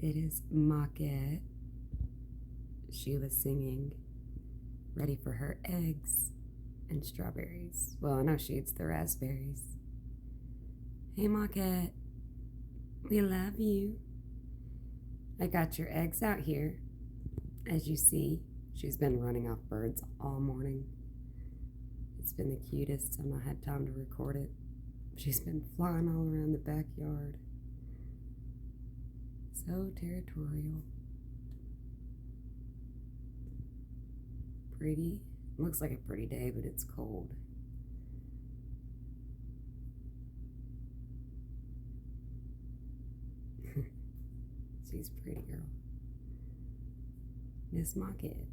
It is Mockette. She was singing, ready for her eggs and strawberries. Well, I know she eats the raspberries. Hey, Mockette. We love you. I got your eggs out here. As you see, she's been running off birds all morning. It's been the cutest. I've not had time to record it. She's been flying all around the backyard. So territorial. Pretty. Looks like a pretty day, but it's cold. She's a pretty girl. Miss Mockette.